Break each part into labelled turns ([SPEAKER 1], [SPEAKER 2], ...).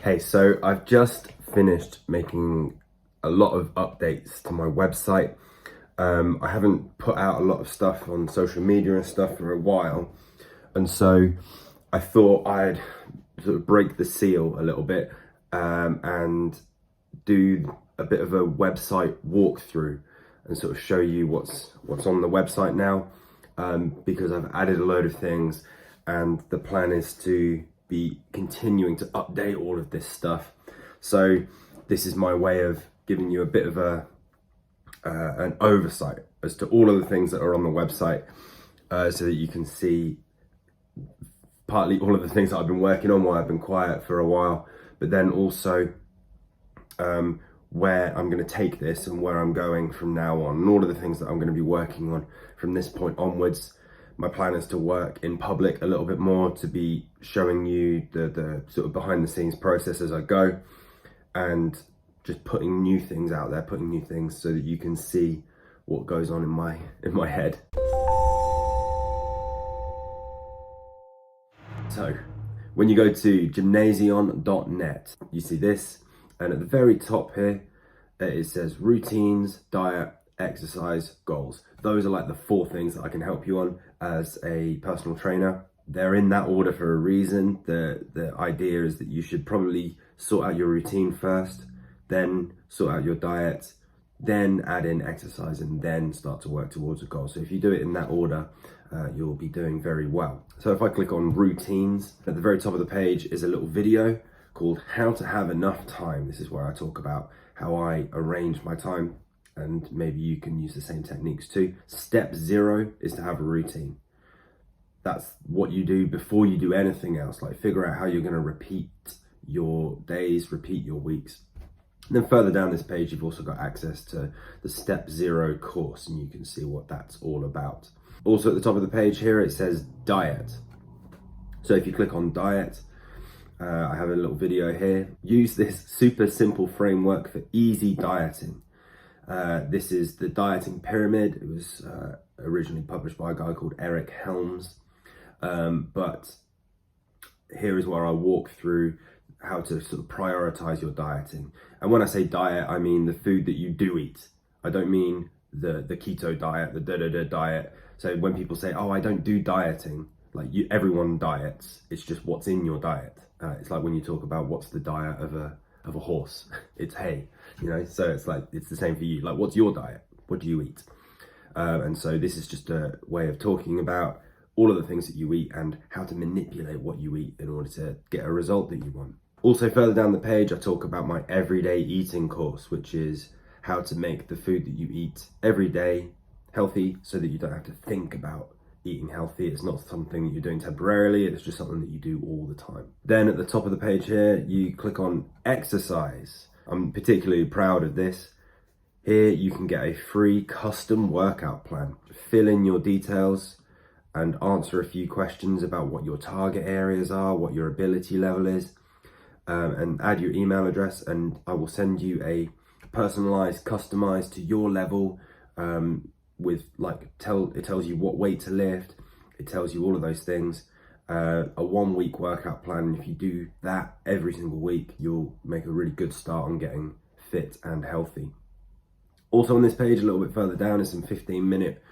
[SPEAKER 1] Hey, so I've just finished making a lot of updates to my website. I haven't put out a lot of stuff on social media and stuff for a while. And so I thought I'd sort of break the seal a little bit and do a bit of a website walkthrough and sort of show you what's on the website now, because I've added a load of things and the plan is to be continuing to update all of this stuff. So this is my way of giving you a bit of an oversight as to all of the things that are on the website, so that you can see partly all of the things that I've been working on while I've been quiet for a while, but then also where I'm going to take this and where I'm going from now on, and all of the things that I'm going to be working on from this point onwards. My plan is to work in public a little bit more, to be showing you the sort of behind the scenes process as I go, and just putting new things out there, putting new things so that you can see what goes on in my head. So when you go to gymnasion.net, you see this, and at the very top here, it says routines, diet, exercise, goals. Those are like the 4 things that I can help you on as a personal trainer. They're in that order for a reason. The idea is that you should probably sort out your routine first, then sort out your diet, then add in exercise, and then start to work towards a goal. So if you do it in that order, you'll be doing very well. So if I click on routines, at the very top of the page is a little video called How to Have Enough Time. This is where I talk about how I arrange my time, and maybe you can use the same techniques too. Step 0 is to have a routine. That's what you do before you do anything else. Like, figure out how you're going to repeat your days, repeat your weeks. And then further down this page, you've also got access to the Step 0 course, and you can see what that's all about. Also at the top of the page here, it says diet. So if you click on diet, I have a little video here. Use this super simple framework for easy dieting. This is the dieting pyramid. It was originally published by a guy called Eric Helms. But here is where I walk through how to sort of prioritize your dieting. And when I say diet, I mean the food that you do eat. I don't mean the keto diet, the diet. So when people say, oh, I don't do dieting, like everyone diets. It's just what's in your diet. It's like when you talk about what's the diet of a horse. It's hay, so it's like, it's the same for you. Like, what's your diet? What do you eat? And so this is just a way of talking about all of the things that you eat and how to manipulate what you eat in order to get a result that you want. Also further down the page, I talk about my everyday eating course, which is how to make the food that you eat every day healthy, so that you don't have to think about eating healthy. It's not something that you're doing temporarily, it's just something that you do all the time. Then at the top of the page here, you click on exercise. I'm particularly proud of this. Here you can get a free custom workout plan. Fill in your details and answer a few questions about what your target areas are, what your ability level is, and add your email address, and I will send you a personalized, customized to your level, with it tells you what weight to lift, it tells you all of those things, a 1-week workout plan. And if you do that every single week, you'll make a really good start on getting fit and healthy. Also on this page, a little bit further down, is some 15-minute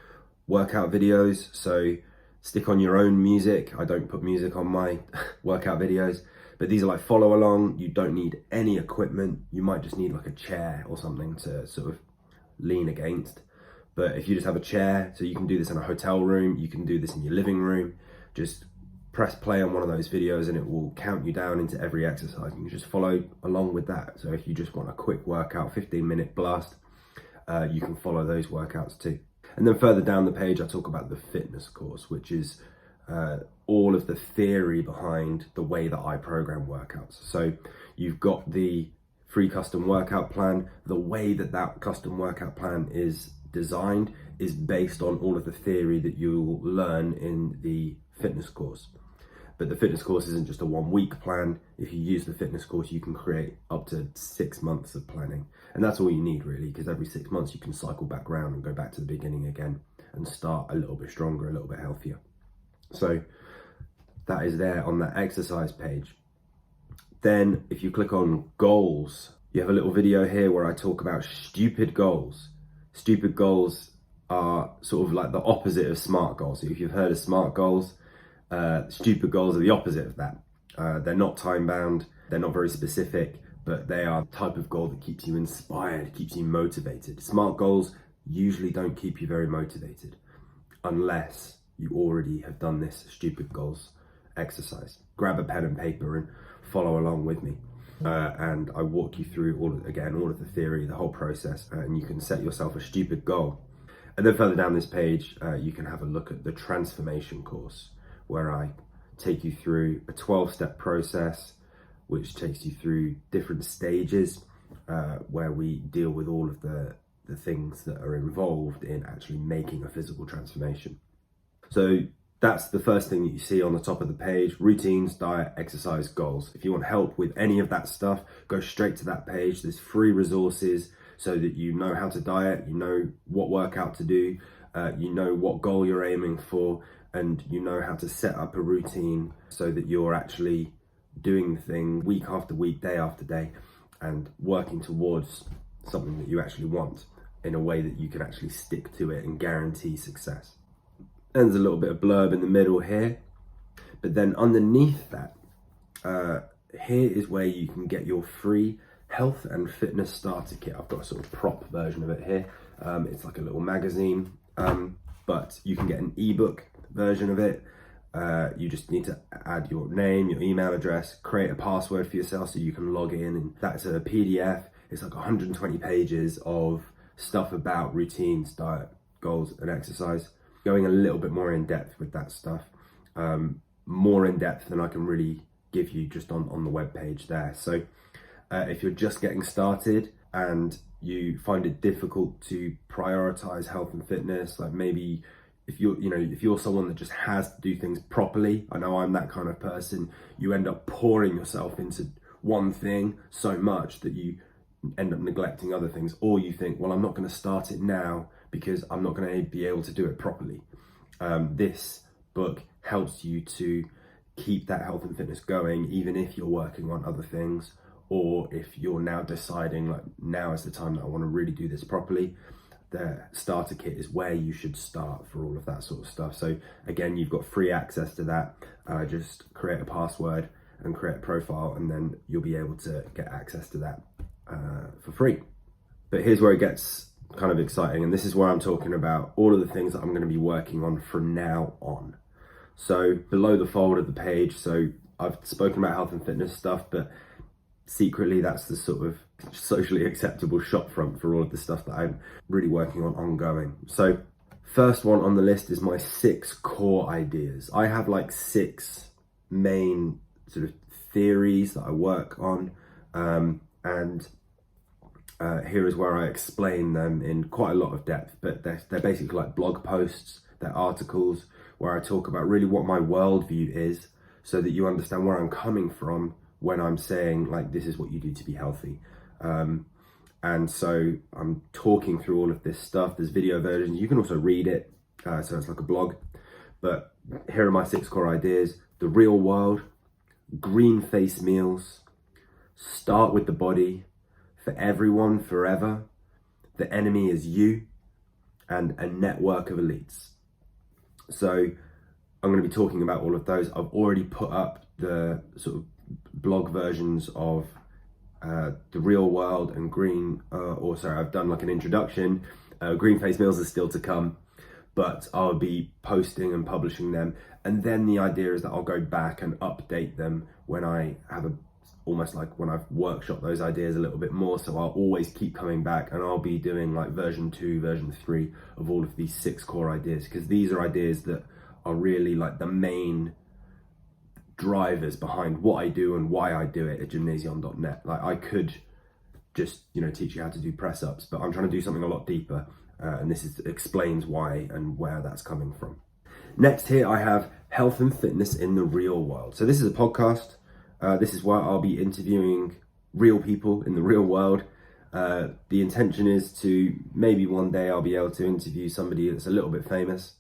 [SPEAKER 1] workout videos. So stick on your own music. I don't put music on my workout videos, but these are like follow along. You don't need any equipment. You might just need like a chair or something to sort of lean against. But if you just have a chair, so you can do this in a hotel room, you can do this in your living room, just press play on one of those videos and it will count you down into every exercise. You can just follow along with that. So if you just want a quick workout, 15-minute blast, you can follow those workouts too. And then further down the page, I talk about the fitness course, which is all of the theory behind the way that I program workouts. So you've got the free custom workout plan. The way that custom workout plan is designed is based on all of the theory that you'll learn in the fitness course. But the fitness course isn't just a 1-week plan. If you use the fitness course, you can create up to 6 months of planning. And that's all you need really, because every 6 months you can cycle back around and go back to the beginning again and start a little bit stronger, a little bit healthier. So that is there on that exercise page. Then if you click on goals, you have a little video here where I talk about stupid goals. Stupid goals are sort of like the opposite of smart goals. So if you've heard of smart goals, stupid goals are the opposite of that. They're not time bound, they're not very specific, but they are the type of goal that keeps you inspired, keeps you motivated. Smart goals usually don't keep you very motivated unless you already have done this stupid goals exercise. Grab a pen and paper and follow along with me. And I walk you through all of the theory, the whole process, and you can set yourself a stupid goal. And then further down this page, you can have a look at the transformation course, where I take you through a 12-step process, which takes you through different stages, where we deal with all of the things that are involved in actually making a physical transformation. So that's the first thing that you see on the top of the page: routines, diet, exercise, goals. If you want help with any of that stuff, go straight to that page. There's free resources so that you know how to diet, you know what workout to do, you know what goal you're aiming for, and you know how to set up a routine so that you're actually doing the thing week after week, day after day, and working towards something that you actually want in a way that you can actually stick to it and guarantee success. And there's a little bit of blurb in the middle here, but then underneath that, here is where you can get your free health and fitness starter kit. I've got a sort of prop version of it here. It's like a little magazine, but you can get an ebook version of it. You just need to add your name, your email address, create a password for yourself so you can log in, and that's a PDF. It's like 120 pages of stuff about routines, diet, goals, and exercise. Going a little bit more in depth with that stuff, more in depth than I can really give you just on the web page there. So if you're just getting started and you find it difficult to prioritize health and fitness, like maybe if you're someone that just has to do things properly, I know I'm that kind of person, you end up pouring yourself into one thing so much that you end up neglecting other things, or you think, well, I'm not going to start it now because I'm not going to be able to do it properly. This book helps you to keep that health and fitness going, even if you're working on other things, or if you're now deciding, like, now is the time that I want to really do this properly. The starter kit is where you should start for all of that sort of stuff. So again, you've got free access to that. Just create a password and create a profile, and then you'll be able to get access to that for free. But here's where it gets kind of exciting, and this is where I'm talking about all of the things that I'm going to be working on from now on. So below the fold of the page, so I've spoken about health and fitness stuff, but secretly that's the sort of socially acceptable shop front for all of the stuff that I'm really working on ongoing. So first one on the list is my 6 core ideas. I have like 6 main sort of theories that I work on, and here is where I explain them in quite a lot of depth, but they're basically like blog posts, they're articles where I talk about really what my worldview is, so that you understand where I'm coming from when I'm saying, like, this is what you do to be healthy. And so I'm talking through all of this stuff. There's video versions, you can also read it, so it's like a blog. But here are my 6 core ideas: the real world, green face meals, start with the body, for everyone, forever, the enemy is you, and a network of elites. So I'm going to be talking about all of those. I've already put up the sort of blog versions of the real world and I've done like an introduction. Green face meals are still to come, but I'll be posting and publishing them. And then the idea is that I'll go back and update them when I have almost like when I've workshopped those ideas a little bit more. So I'll always keep coming back, and I'll be doing like version 2, version 3 of all of these 6 core ideas, because these are ideas that are really like the main drivers behind what I do and why I do it at gymnasium.net. Like, I could just, teach you how to do press ups, but I'm trying to do something a lot deeper, and this explains why and where that's coming from. Next here I have health and fitness in the real world. So this is a podcast. This is where I'll be interviewing real people in the real world. The intention is to maybe one day I'll be able to interview somebody that's a little bit famous.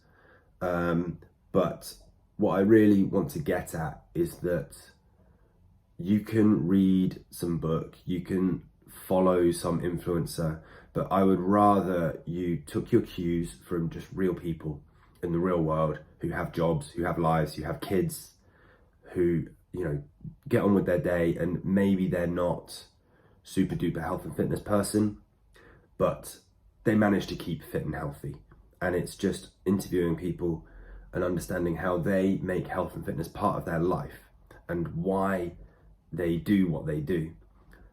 [SPEAKER 1] But what I really want to get at is that you can read some book, you can follow some influencer, but I would rather you took your cues from just real people in the real world who have jobs, who have lives, who have kids, who, get on with their day, and maybe they're not super duper health and fitness person, but they manage to keep fit and healthy. And it's just interviewing people and understanding how they make health and fitness part of their life and why they do what they do.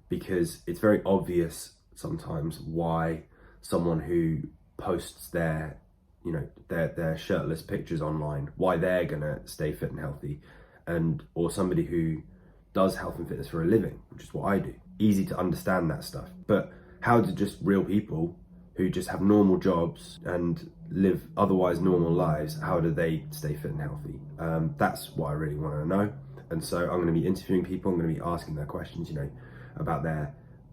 [SPEAKER 1] Because it's very obvious sometimes why someone who posts their shirtless pictures online, why they're gonna stay fit and healthy, or somebody who does health and fitness for a living, which is what I do. Easy to understand that stuff. But how do just real people who just have normal jobs and live otherwise normal lives, how do they stay fit and healthy? That's what I really want to know. And so I'm going to be interviewing people. I'm going to be asking their questions,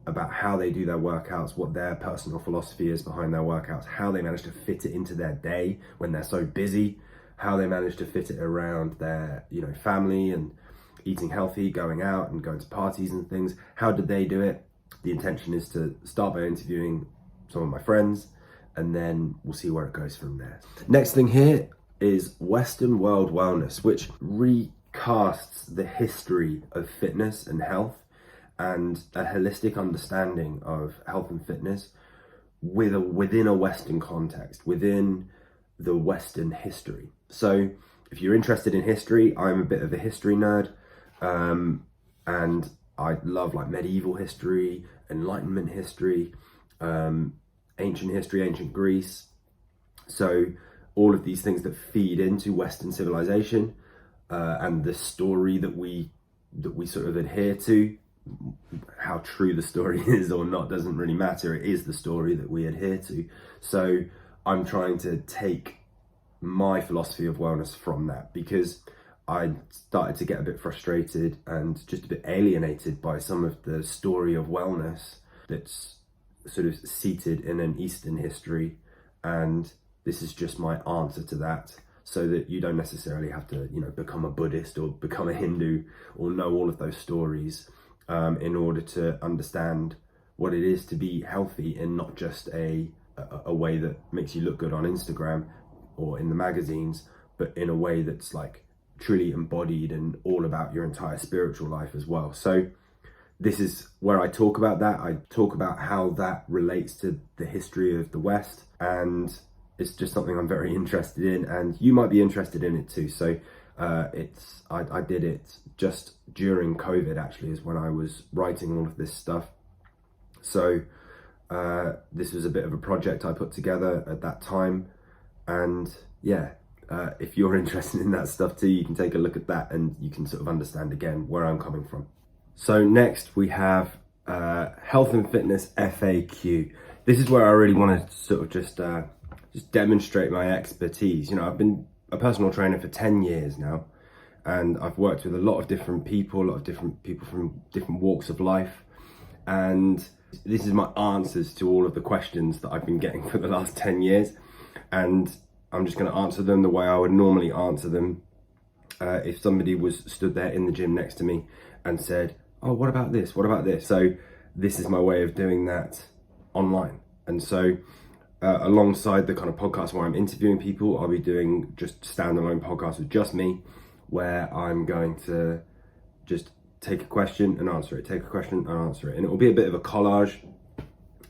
[SPEAKER 1] about how they do their workouts, what their personal philosophy is behind their workouts, how they manage to fit it into their day when they're so busy, how they manage to fit it around their, family and eating healthy, going out and going to parties and things. How did they do it? The intention is to start by interviewing some of my friends, and then we'll see where it goes from there. Next thing here is Western world wellness, which recasts the history of fitness and health and a holistic understanding of health and fitness within a Western context, within the Western history. So if you're interested in history, I'm a bit of a history nerd, and I love medieval history, Enlightenment history, ancient history, ancient Greece. So all of these things that feed into Western civilization, and the story that we sort of adhere to. How true the story is or not doesn't really matter. It is the story that we adhere to. So I'm trying to take my philosophy of wellness from that, because I started to get a bit frustrated and just a bit alienated by some of the story of wellness that's sort of seated in an Eastern history. And this is just my answer to that, so that you don't necessarily have to, become a Buddhist or become a Hindu or know all of those stories in order to understand what it is to be healthy in not just a way that makes you look good on Instagram or in the magazines, but in a way that's truly embodied and all about your entire spiritual life as well. So this is where I talk about that. I talk about how that relates to the history of the West, and it's just something I'm very interested in, and you might be interested in it too. So I did it just during COVID, actually, is when I was writing all of this stuff. So this was a bit of a project I put together at that time, and if you're interested in that stuff too, you can take a look at that and you can sort of understand again where I'm coming from. So next we have health and fitness FAQ. This is where I really want to sort of just demonstrate my expertise. I've been a personal trainer for 10 years now, and I've worked with a lot of different people from different walks of life, and this is my answers to all of the questions that I've been getting for the last 10 years, and I'm just going to answer them the way I would normally answer them if somebody was stood there in the gym next to me and said, oh, what about this? What about this? So this is my way of doing that online. And so alongside the kind of podcast where I'm interviewing people, I'll be doing just standalone podcasts with just me, where I'm going to just take a question and answer it, take a question and answer it. And it will be a bit of a collage.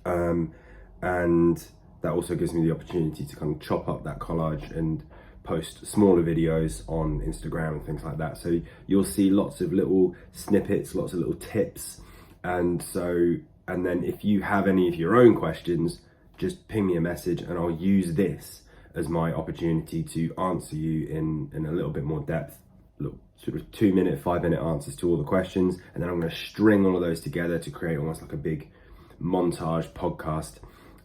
[SPEAKER 1] And that also gives me the opportunity to kind of chop up that collage and post smaller videos on Instagram and things like that. So you'll see lots of little snippets, lots of little tips. And then if you have any of your own questions, just ping me a message and I'll use this as my opportunity to answer you in a little bit more depth, sort of 2-minute, 5-minute answers to all the questions. And then I'm going to string all of those together to create almost like a big montage podcast.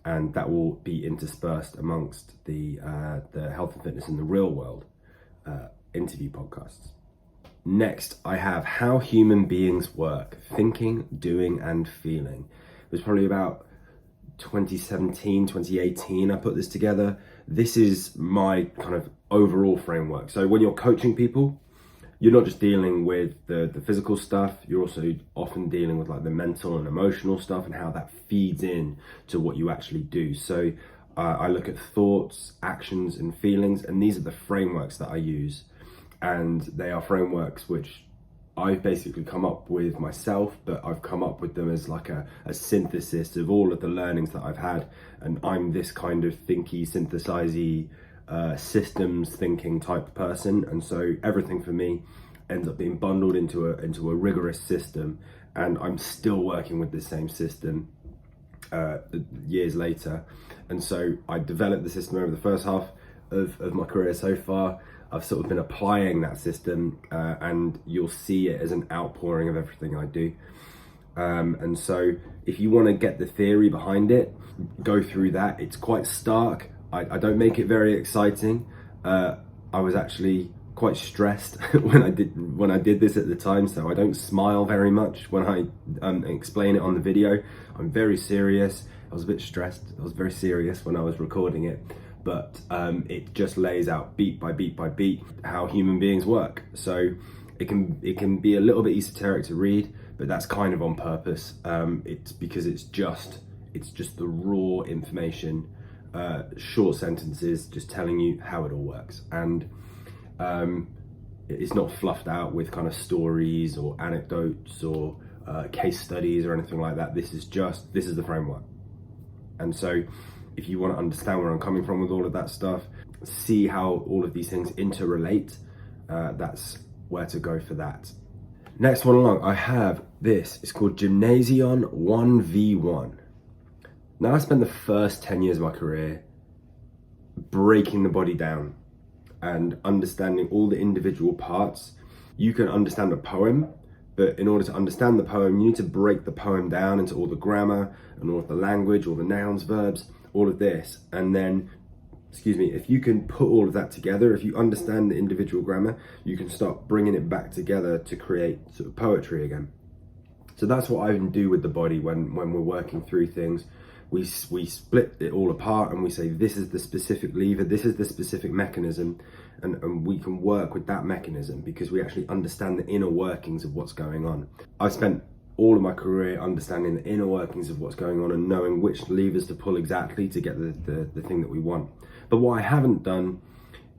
[SPEAKER 1] And that will be interspersed amongst the health and fitness in the real world interview podcasts. Next, I have how human beings work, thinking, doing, and feeling. It was probably about 2017, 2018, I put this together. This is my kind of overall framework. So when you're coaching people, you're not just dealing with the physical stuff, you're also often dealing with like the mental and emotional stuff and how that feeds in to what you actually do. So I look at thoughts, actions, and feelings, and these are the frameworks that I use. And they are frameworks which I've basically come up with myself, but I've come up with them as like a synthesis of all of the learnings that I've had. And I'm this kind of thinky, synthesize-y, systems thinking type person. And so everything for me ends up being bundled into a rigorous system. And I'm still working with the same system years later. And so I developed the system over the first half of my career so far. I've sort of been applying that system, and you'll see it as an outpouring of everything I do. And so if you want to get the theory behind it, go through that. It's quite stark. I don't make it very exciting. I was actually quite stressed when I did this at the time, so I don't smile very much when I explain it on the video. I'm very serious. I was a bit stressed. I was very serious when I was recording it. But it just lays out beat by beat by beat how human beings work. So it can be a little bit esoteric to read, but that's kind of on purpose. It's because it's just the raw information, short sentences, just telling you how it all works, and it's not fluffed out with kind of stories or anecdotes or case studies or anything like that. This is the framework, and so. If you want to understand where I'm coming from with all of that stuff, see how all of these things interrelate, that's where to go for that. Next one along, I have this. It's called Gymnasium 1v1. Now, I spent the first 10 years of my career breaking the body down and understanding all the individual parts. You can understand a poem, but in order to understand the poem, you need to break the poem down into all the grammar and all of the language, all the nouns, verbs, all of this. And then, if you can put all of that together, if you understand the individual grammar, you can start bringing it back together to create sort of poetry again. So that's what I do with the body when we're working through things. We split it all apart and we say, this is the specific lever, this is the specific mechanism, and we can work with that mechanism because we actually understand the inner workings of what's going on. I've spent all of my career understanding the inner workings of what's going on and knowing which levers to pull exactly to get the thing that we want. But what I haven't done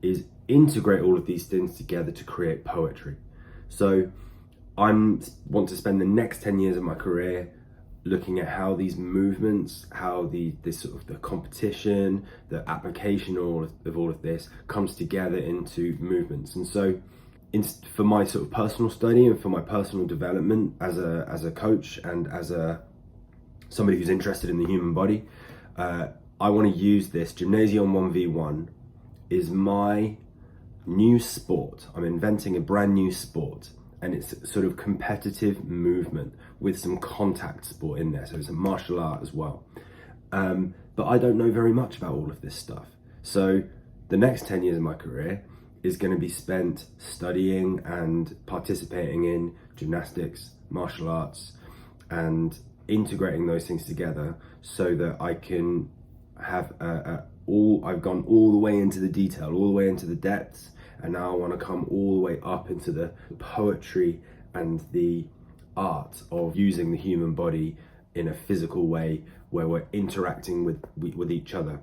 [SPEAKER 1] is integrate all of these things together to create poetry. So I want to spend the next 10 years of my career looking at how these movements, how this sort of the competition, the application of all of this comes together into movements. And so for my sort of personal study and for my personal development as a coach and as somebody who's interested in the human body, I want to use this. Gymnasium 1v1 is my new sport. I'm inventing a brand new sport, and it's sort of competitive movement with some contact sport in there. So it's a martial art as well. But I don't know very much about all of this stuff. So the next 10 years of my career is going to be spent studying and participating in gymnastics, martial arts, and integrating those things together so that I can have I've gone all the way into the detail, all the way into the depths, and now I want to come all the way up into the poetry and the art of using the human body in a physical way where we're interacting with each other.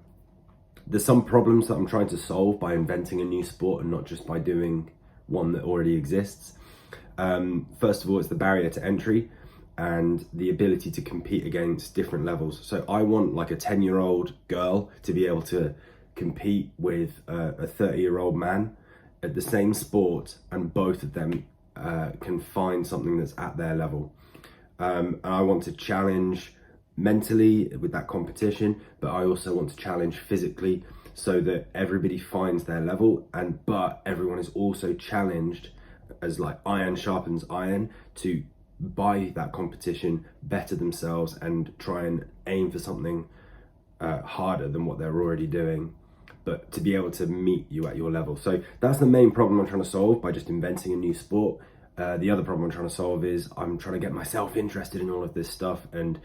[SPEAKER 1] There's some problems that I'm trying to solve by inventing a new sport and not just by doing one that already exists. First of all, it's the barrier to entry and the ability to compete against different levels. So I want like a 10-year-old girl to be able to compete with a 30-year-old man at the same sport, and both of them can find something that's at their level. And I want to challenge mentally with that competition, but I also want to challenge physically so that everybody finds their level, but everyone is also challenged as like iron sharpens iron to by that competition better themselves and try and aim for something harder than what they're already doing, but to be able to meet you at your level. So that's the main problem I'm trying to solve by just inventing a new sport. The other problem I'm trying to solve is I'm trying to get myself interested in all of this stuff, and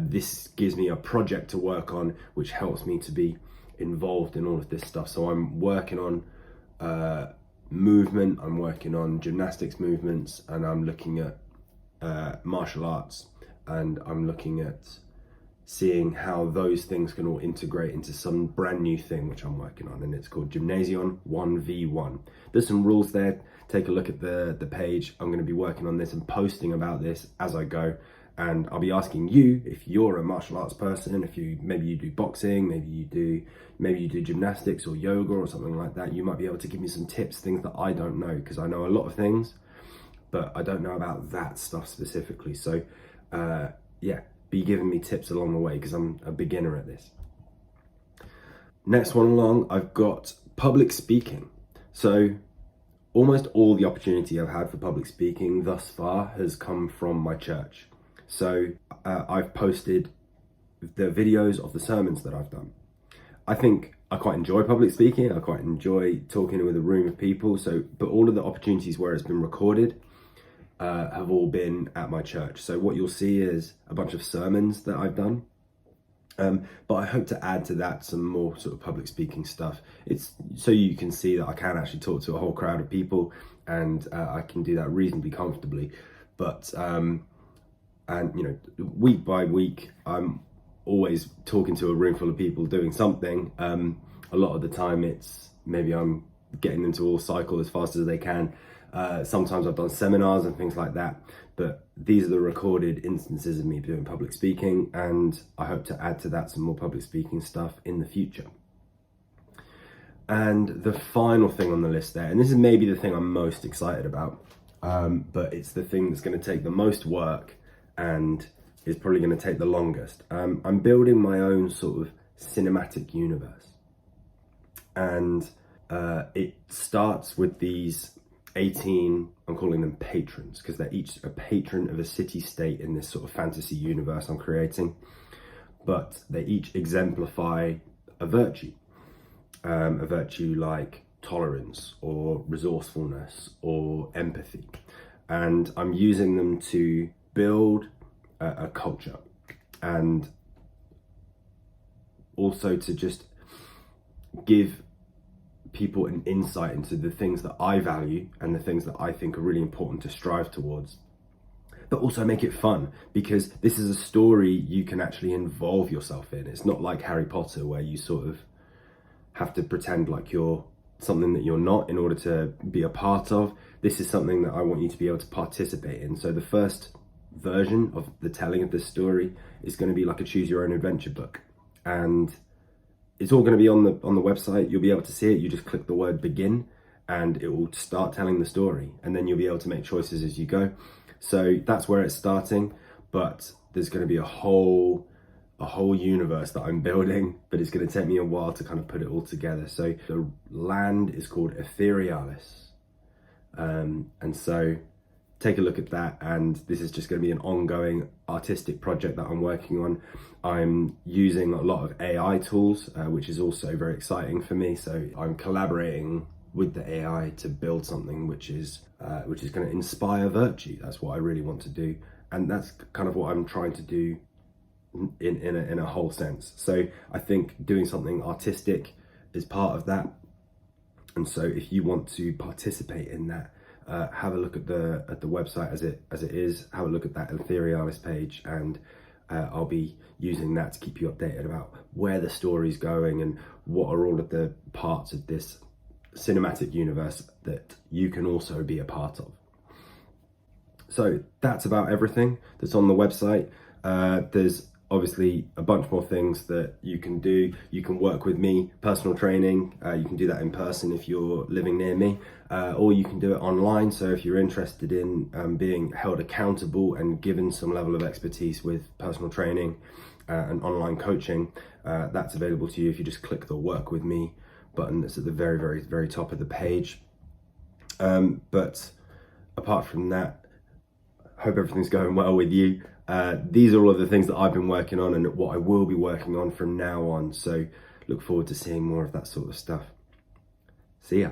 [SPEAKER 1] this gives me a project to work on which helps me to be involved in all of this stuff. So I'm working on movement, I'm working on gymnastics movements, and I'm looking at martial arts, and I'm looking at seeing how those things can all integrate into some brand new thing which I'm working on, and it's called Gymnasium 1v1. There's some rules there. Take a look at the page. I'm going to be working on this and posting about this as I go, and I'll be asking you if you're a martial arts person, if maybe you do boxing, maybe you do gymnastics or yoga or something like that. You might be able to give me some tips, things that I don't know, because I know a lot of things, but I don't know about that stuff specifically. So yeah, be giving me tips along the way, because I'm a beginner at this. Next one along, I've got public speaking. So almost all the opportunity I've had for public speaking thus far has come from my church. So I've posted the videos of the sermons that I've done. I think I quite enjoy public speaking. I quite enjoy talking with a room of people. But all of the opportunities where it's been recorded have all been at my church. So what you'll see is a bunch of sermons that I've done. But I hope to add to that some more sort of public speaking stuff. It's so you can see that I can actually talk to a whole crowd of people, and I can do that reasonably comfortably. But and you know, week by week, I'm always talking to a room full of people doing something. A lot of the time it's maybe I'm getting them to all cycle as fast as they can. Sometimes I've done seminars and things like that, but these are the recorded instances of me doing public speaking, and I hope to add to that some more public speaking stuff in the future. And the final thing on the list there, and this is maybe the thing I'm most excited about, but it's the thing that's going to take the most work and is probably going to take the longest. I'm building my own sort of cinematic universe, and it starts with these 18, I'm calling them patrons, because they're each a patron of a city-state in this sort of fantasy universe I'm creating, but they each exemplify a virtue like tolerance or resourcefulness or empathy, and I'm using them to build a culture, and also to just give people an insight into the things that I value and the things that I think are really important to strive towards, but also make it fun, because this is a story you can actually involve yourself in. It's not like Harry Potter, where you sort of have to pretend like you're something that you're not in order to be a part of. This is something that I want you to be able to participate in. So the first version of the telling of this story is going to be like a choose your own adventure book, and it's all going to be on the website. You'll be able to see it. You just click the word begin and it will start telling the story, and then you'll be able to make choices as you go. So that's where it's starting, but there's going to be a whole universe that I'm building, but it's going to take me a while to kind of put it all together. So the land is called Etherealis, and so take a look at that, and this is just going to be an ongoing artistic project that I'm working on. I'm using a lot of AI tools, which is also very exciting for me. So I'm collaborating with the AI to build something which is going to inspire virtue. That's what I really want to do, and that's kind of what I'm trying to do in a whole sense. So I think doing something artistic is part of that, and so if you want to participate in that, have a look at the website as it is. Have a look at that Etherealis page, and I'll be using that to keep you updated about where the story's going and what are all of the parts of this cinematic universe that you can also be a part of. So that's about everything that's on the website. There's obviously a bunch more things that you can do. You can work with me, personal training. You can do that in person if you're living near me, or you can do it online. So if you're interested in being held accountable and given some level of expertise with personal training and online coaching, that's available to you if you just click the work with me button that's at the very, very, very top of the page. But apart from that, hope everything's going well with you. These are all of the things that I've been working on and what I will be working on from now on. So look forward to seeing more of that sort of stuff. See ya.